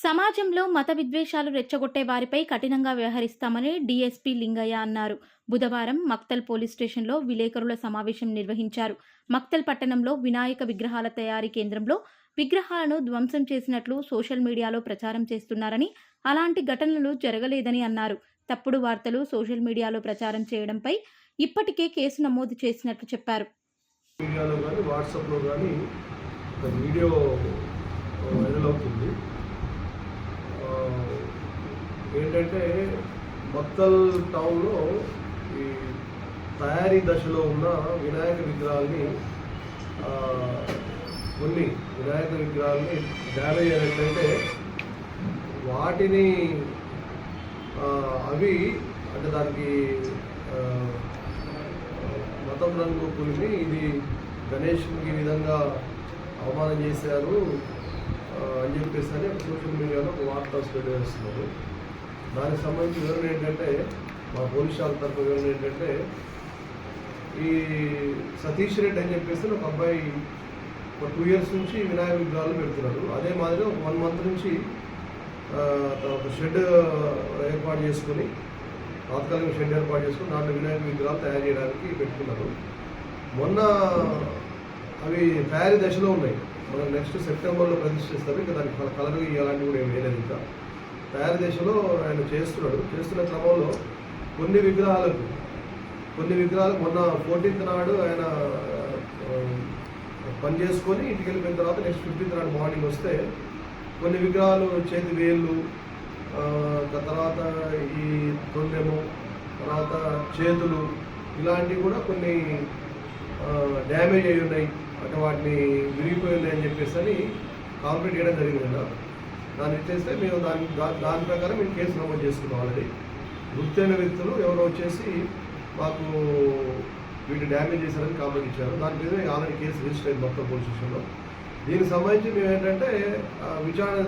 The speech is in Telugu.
సమాజంలో మత విద్వేషాలు రెచ్చగొట్టే వారిపై కఠినంగా వ్యవహరిస్తామని డీఎస్పీ లింగయ్య అన్నారు. బుధవారం మక్తల్ పోలీస్ స్టేషన్లో విలేకరుల సమావేశం నిర్వహించారు. మక్తల్ పట్టణంలో వినాయక విగ్రహాల తయారీ కేంద్రంలో విగ్రహాలను ధ్వంసం చేసినట్లు సోషల్ మీడియాలో ప్రచారం చేస్తున్నారని, అలాంటి ఘటనలు జరగలేదని అన్నారు. తప్పుడు వార్తలు సోషల్ మీడియాలో ప్రచారం చేయడంపై ఇప్పటికే కేసు నమోదు చేసినట్లు చెప్పారు. ఏంటంటే మక్తల్ టౌన్లో ఈ తయారీ దశలో ఉన్న వినాయక విగ్రహాలని కొన్ని వినాయక విగ్రహాలని డ్యామేజ్ అయినట్లయితే వాటిని అవి అంటే దానికి మతం రంగు పులిమి ఇది గణేష్కి ఈ విధంగా అవమానం చేశారు అని చెప్పేసి అని సోషల్ మీడియాలో ఒక వార్త స్ప్రెడ్ చేస్తున్నారు. దానికి సంబంధించిన వివరణ ఏంటంటే మా పోలీస్ శాఖ తరఫు వివరణ ఏంటంటే ఈ సతీష్ రెడ్డి అని చెప్పేసి ఒక అబ్బాయి ఒక 2 years నుంచి వినాయక విగ్రహాలు పెడుతున్నారు. అదే మాదిరిగా 1 month నుంచి ఒక షెడ్ ఏర్పాటు చేసుకొని తాత్కాలిక షెడ్ ఏర్పాటు చేసుకొని దాంట్లో వినాయక విగ్రహాలు తయారు చేయడానికి పెట్టుకున్నారు. మొన్న అవి తయారీ దశలో ఉన్నాయి. మనం నెక్స్ట్ సెప్టెంబర్లో ప్రతిష్ఠిస్తారు. ఇంకా దానికి కలర్ ఇవ్వాలని కూడా ఏం వేయలేదు. ఇంకా తయారీ దశలో ఆయన చేస్తున్న క్రమంలో కొన్ని విగ్రహాలు మొన్న 14th నాడు ఆయన పని చేసుకొని ఇంటికి వెళ్ళిపోయిన తర్వాత నెక్స్ట్ 15th నాడు మార్నింగ్ వస్తే కొన్ని విగ్రహాలు చేతి వేళ్ళు, తర్వాత ఈ తొండెము, తర్వాత చేతులు ఇలాంటివి కూడా కొన్ని డ్యామేజ్ అయి ఉన్నాయి, అంటే వాటిని విరిగిపోయి ఉన్నాయని చెప్పేసి అని కాంప్లీట్ చేయడం జరిగింది కదా. దాన్ని ఇచ్చేస్తే మేము దాని ప్రకారం మేము కేసు నమోదు చేసుకున్నాం. ఆల్రెడీ గుర్తైన వ్యక్తులు ఎవరో వచ్చేసి మాకు వీటి డ్యామేజ్ చేశారని కాంప్లైంట్ ఇచ్చారు. దాని మీద ఆల్రెడీ కేసు రిజిస్టర్ అయింది మొత్తం పోలీస్ స్టేషన్లో. దీనికి సంబంధించి మేము ఏంటంటే విచారణ